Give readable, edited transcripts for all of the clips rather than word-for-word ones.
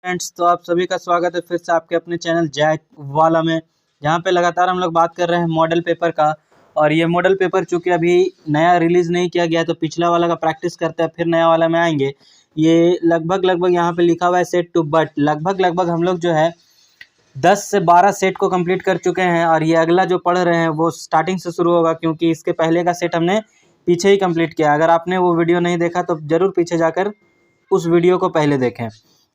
Friends, तो आप सभी का स्वागत है फिर से आपके अपने चैनल जैक वाला में, जहाँ पे लगातार हम लोग बात कर रहे हैं मॉडल पेपर का। और ये मॉडल पेपर चूँकि अभी नया रिलीज़ नहीं किया गया है, तो पिछला वाला का प्रैक्टिस करते हैं, फिर नया वाला में आएंगे। ये लगभग यहाँ पे लिखा हुआ है सेट टू बट। लगभग हम लोग जो है 10 से 12 सेट को कंप्लीट कर चुके हैं, और ये अगला जो पढ़ रहे हैं वो स्टार्टिंग से शुरू होगा, क्योंकि इसके पहले का सेट हमने पीछे ही कंप्लीट किया। अगर आपने वो वीडियो नहीं देखा तो ज़रूर पीछे जाकर उस वीडियो को पहले देखें।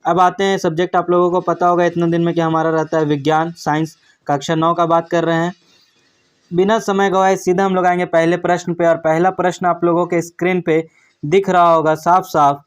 अब आते हैं सब्जेक्ट, आप लोगों को पता होगा इतने दिन में कि हमारा रहता है विज्ञान साइंस, कक्षा 9 का बात कर रहे हैं। बिना समय गवाए सीधा हम लोग आएंगे पहले प्रश्न पे। और पहला प्रश्न आप लोगों के स्क्रीन पे दिख रहा होगा साफ साफ,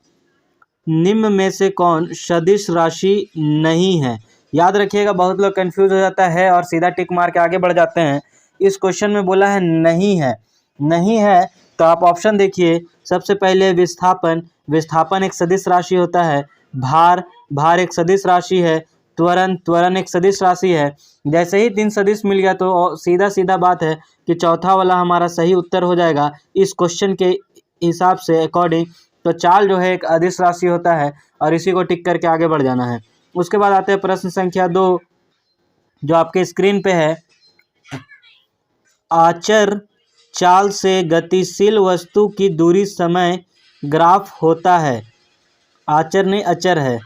निम्न में से कौन सदिश राशि नहीं है। याद रखिएगा, बहुत लोग कंफ्यूज हो जाता है और सीधा टिक मार के आगे बढ़ जाते हैं। इस क्वेश्चन में बोला है नहीं है। नहीं है तो आप ऑप्शन देखिए। सबसे पहले विस्थापन, विस्थापन एक सदिश राशि होता है। भार, भार एक सदिश राशि है। त्वरण, त्वरण एक सदिश राशि है। जैसे ही 3 सदिश मिल गया तो सीधा सीधा बात है कि चौथा वाला हमारा सही उत्तर हो जाएगा इस क्वेश्चन के हिसाब से अकॉर्डिंग। तो चाल जो है एक अदिश राशि होता है, और इसी को टिक करके आगे बढ़ जाना है। उसके बाद आते हैं प्रश्न संख्या 2, जो आपके स्क्रीन पे है। आचर चाल से गतिशील वस्तु की दूरी समय ग्राफ होता है। आचर नहीं अचर है,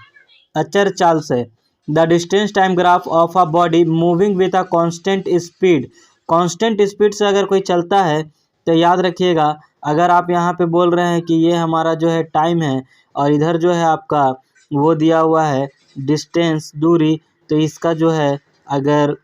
अचर चाल से। The distance time graph of a body moving with a constant speed. Constant speed से अगर कोई चलता है तो याद रखिएगा, अगर आप यहाँ पे बोल रहे हैं कि ये हमारा जो है टाइम है, और इधर जो है आपका वो दिया हुआ है डिस्टेंस दूरी, तो इसका जो है अगर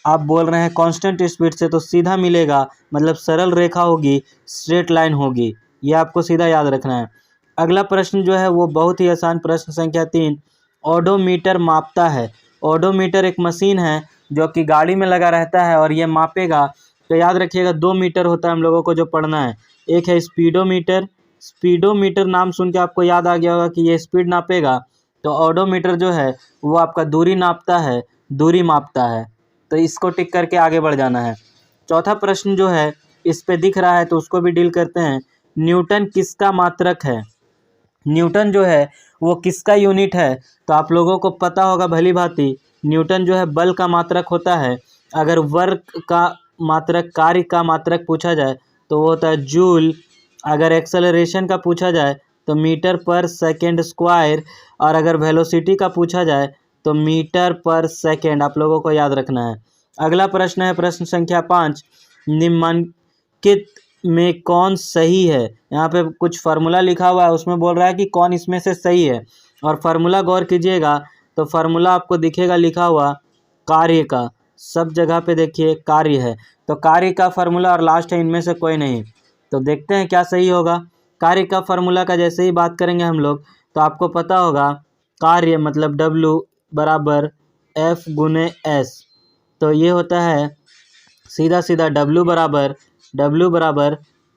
आप बोल रहे हैं कांस्टेंट स्पीड से तो सीधा मिलेगा, मतलब सरल रेखा होगी, स्ट्रेट लाइन होगी। ये आपको सीधा याद रखना है। अगला प्रश्न जो है वो बहुत ही आसान, प्रश्न संख्या 3। ओडोमीटर मापता है। ओडोमीटर एक मशीन है जो कि गाड़ी में लगा रहता है और ये मापेगा। तो याद रखिएगा 2 मीटर होता है हम लोगों को जो पढ़ना है। एक है स्पीडोमीटर। स्पीडोमीटर नाम सुन के आपको याद आ गया होगा कि ये स्पीड नापेगा। तो ओडोमीटर जो है वो आपका दूरी नापता है, दूरी मापता है। तो इसको टिक करके आगे बढ़ जाना है। चौथा प्रश्न जो है इस पे दिख रहा है तो उसको भी डील करते हैं। न्यूटन किसका मात्रक है। न्यूटन जो है वो किसका यूनिट है। तो आप लोगों को पता होगा भली भांति, न्यूटन जो है बल का मात्रक होता है। अगर वर्क का मात्रक, कार्य का मात्रक पूछा जाए तो वो होता है जूल। अगर एक्सेलरेशन का पूछा जाए तो मीटर पर सेकेंड स्क्वायर। और अगर वेलोसिटी का पूछा जाए तो मीटर पर सेकेंड। आप लोगों को याद रखना है। अगला प्रश्न है प्रश्न संख्या 5। निम्नलिखित में कौन सही है। यहाँ पे कुछ फार्मूला लिखा हुआ है, उसमें बोल रहा है कि कौन इसमें से सही है। और फार्मूला गौर कीजिएगा तो फार्मूला आपको दिखेगा लिखा हुआ कार्य का, सब जगह पे देखिए कार्य है। तो कार्य का फार्मूला और लास्ट है इनमें से कोई नहीं। तो देखते हैं क्या सही होगा। कार्य का फार्मूला का जैसे ही बात करेंगे हम लोग तो आपको पता होगा कार्य मतलब W बराबर F गुने S। तो ये होता है सीधा सीधा W बराबर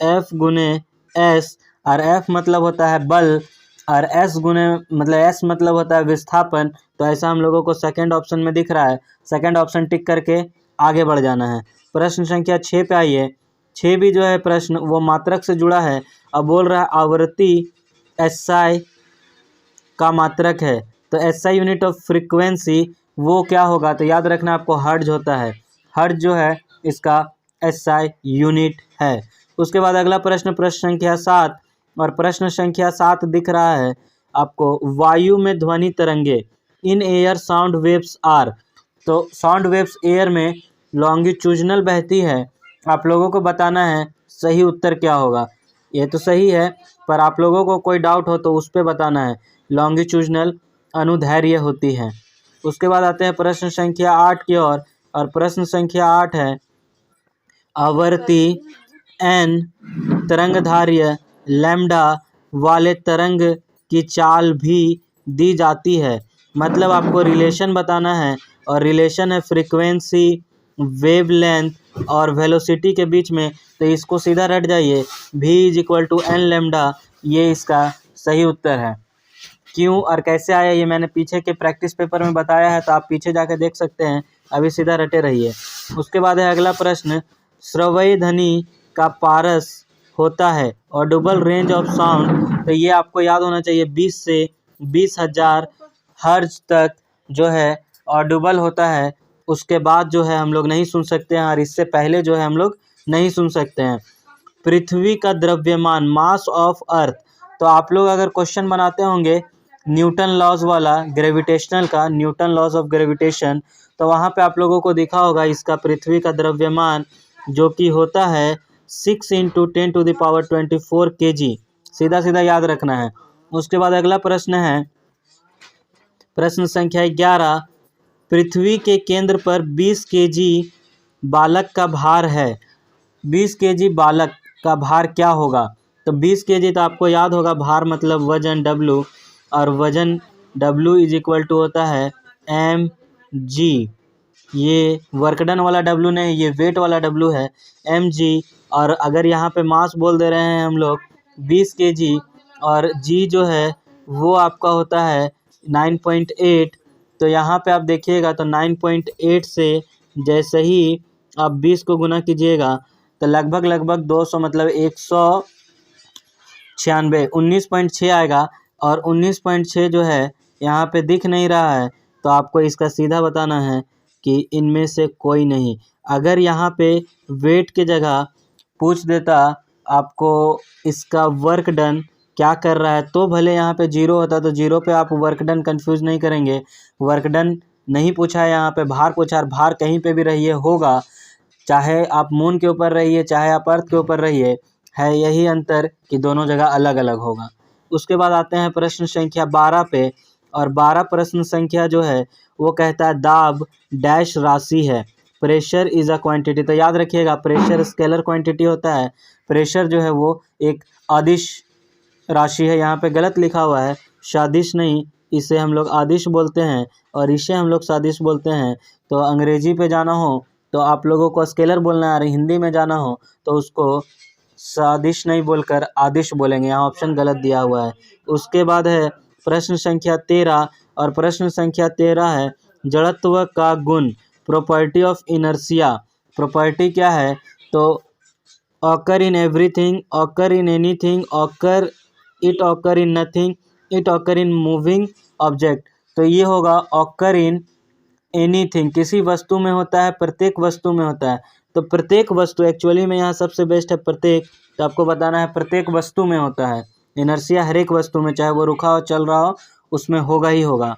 F गुने S। और F मतलब होता है बल, और S गुने मतलब S मतलब होता है विस्थापन। तो ऐसा हम लोगों को सेकंड ऑप्शन में दिख रहा है। सेकंड ऑप्शन टिक करके आगे बढ़ जाना है। प्रश्न संख्या 6 पे आइए। 6 भी जो है प्रश्न वो मात्रक से जुड़ा है। अब बोल रहा है आवृत्ति SI का मात्रक है। तो SI यूनिट ऑफ फ्रीक्वेंसी वो क्या होगा। तो याद रखना आपको हर्ट्ज होता है। हर्ट्ज जो है इसका SI यूनिट है। उसके बाद अगला प्रश्न प्रश्न संख्या 7। और प्रश्न संख्या 7 दिख रहा है आपको, वायु में ध्वनि तरंगे in air sound waves are. तो साउंड वेव्स एयर में लॉन्गिट्यूजनल बहती है। आप लोगों को बताना है सही उत्तर क्या होगा। ये तो सही है, पर आप लोगों को कोई डाउट हो तो उस पर बताना है। लॉन्गिट्यूजनल अनुदैर्ध्य होती है। उसके बाद आते हैं प्रश्न संख्या 8 की ओर। और प्रश्न संख्या 8 है, आवर्ती n तरंगधार्य लैम्डा वाले तरंग की चाल भी दी जाती है। मतलब आपको रिलेशन बताना है, और रिलेशन है फ्रीक्वेंसी, वेवलेंथ और वेलोसिटी के बीच में। तो इसको सीधा रट जाइए, v = n लैम्डा। ये इसका सही उत्तर है। क्यों और कैसे आया ये मैंने पीछे के प्रैक्टिस पेपर में बताया है, तो आप पीछे जाके देख सकते हैं। अभी सीधा रटे रहिए। उसके बाद है अगला प्रश्न, श्रव्य ध्वनि का पारस होता है ऑडिबल रेंज ऑफ साउंड। तो ये आपको याद होना चाहिए 20 से 20,000 हर्ज तक जो है ऑडिबल होता है, उसके बाद जो है हम लोग नहीं सुन सकते हैं, और इससे पहले जो है हम लोग नहीं सुन सकते हैं। पृथ्वी का द्रव्यमान, मास ऑफ अर्थ, तो आप लोग अगर क्वेश्चन बनाते होंगे न्यूटन लॉज वाला, ग्रेविटेशनल का, न्यूटन लॉज ऑफ ग्रेविटेशन, तो वहाँ पे आप लोगों को दिखा होगा इसका पृथ्वी का द्रव्यमान जो कि होता है 6 × 10⁻24 kg। सीधा सीधा याद रखना है। उसके बाद अगला प्रश्न है प्रश्न संख्या 11। पृथ्वी के केंद्र पर 20 kg बालक का भार है। 20 kg बालक का भार क्या होगा? तो 20 kg तो आपको याद होगा, भार मतलब वजन W, और वजन W इज इक्वल टू होता है mg। ये वर्क डन वाला W नहीं, ये वेट वाला W है, mg। और अगर यहाँ पे मास बोल दे रहे हैं हम लोग 20 kg, और g जो है वो आपका होता है 9.8, तो यहाँ पे आप देखिएगा तो 9.8 से जैसे ही आप 20 को गुना कीजिएगा तो लगभग 200 मतलब 196, 19.6 आएगा। और 19.6 जो है यहाँ पे दिख नहीं रहा है, तो आपको इसका सीधा बताना है कि इनमें से कोई नहीं। अगर यहाँ पे वेट के जगह पूछ देता आपको इसका वर्क डन क्या कर रहा है, तो भले यहाँ पे 0 होता, तो 0 पे आप वर्क डन कन्फ्यूज़ नहीं करेंगे। वर्क डन नहीं पूछा है, यहाँ पे भार पूछा, भार कहीं पे भी रहिए होगा, चाहे आप मून के ऊपर रहिए चाहे आप अर्थ के ऊपर रहिए, है यही अंतर कि दोनों जगह अलग अलग होगा। उसके बाद आते हैं प्रश्न संख्या 12 पे, और 12 प्रश्न संख्या जो है वो कहता है दाब डैश राशि है, प्रेशर इज अ क्वांटिटी। तो याद रखिएगा प्रेशर स्केलर क्वांटिटी होता है, प्रेशर जो है वो एक अदिश राशि है। यहाँ पे गलत लिखा हुआ है, सदिश नहीं, इसे हम लोग आदिश बोलते हैं और इसे हम लोग सदिश बोलते हैं। तो अंग्रेजी पे जाना हो तो आप लोगों को स्केलर बोलना है, और हिंदी में जाना हो तो उसको सदिश नहीं बोलकर आदिश बोलेंगे। यहाँ ऑप्शन गलत दिया हुआ है। उसके बाद है प्रश्न संख्या 13, और प्रश्न संख्या 13 है जड़त्व का गुण, प्रॉपर्टी ऑफ इनर्शिया। प्रॉपर्टी क्या है? तो occur in everything, occur in anything, occur it occur in nothing, it occur in moving object. तो ये होगा ऑकर इन एनीथिंग, किसी वस्तु में होता है, प्रत्येक वस्तु में होता है। तो प्रत्येक वस्तु एक्चुअली में यहाँ सबसे बेस्ट है प्रत्येक, तो आपको बताना है प्रत्येक वस्तु में होता है इनर्शिया, हर एक वस्तु में, चाहे वो रुका हो चल रहा हो उसमें होगा ही होगा।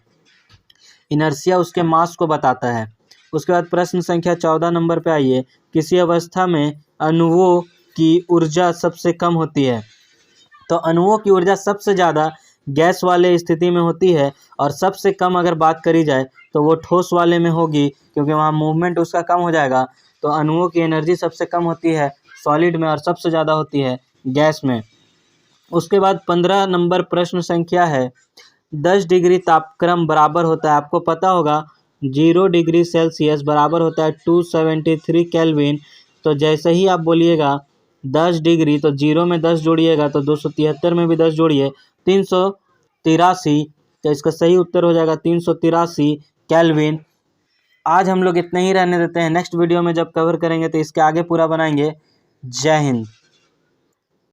इनर्शिया उसके मास को बताता है। उसके बाद प्रश्न संख्या 14 नंबर पे आइए, किसी अवस्था में अणुओं की ऊर्जा सबसे कम होती है। तो अणुओं की ऊर्जा सबसे ज़्यादा गैस वाले स्थिति में होती है, और सबसे कम अगर बात करी जाए तो वो ठोस वाले में होगी, क्योंकि वहाँ मूवमेंट उसका कम हो जाएगा। तो अणुओं की एनर्जी सबसे कम होती है सॉलिड में, और सबसे ज़्यादा होती है गैस में। उसके बाद 15 नंबर प्रश्न संख्या है 10 डिग्री तापक्रम बराबर होता है, आपको पता होगा 0 डिग्री सेल्सियस बराबर होता है 273 केल्विन। तो जैसे ही आप बोलिएगा 10 डिग्री, तो 0 में 10 जोड़िएगा तो 273 में भी 10 जोड़िए, 383। तो इसका सही उत्तर हो जाएगा 383 केल्विन। आज हम लोग इतना ही रहने देते हैं, नेक्स्ट वीडियो में जब कवर करेंगे तो इसके आगे पूरा बनाएंगे। जय हिंद।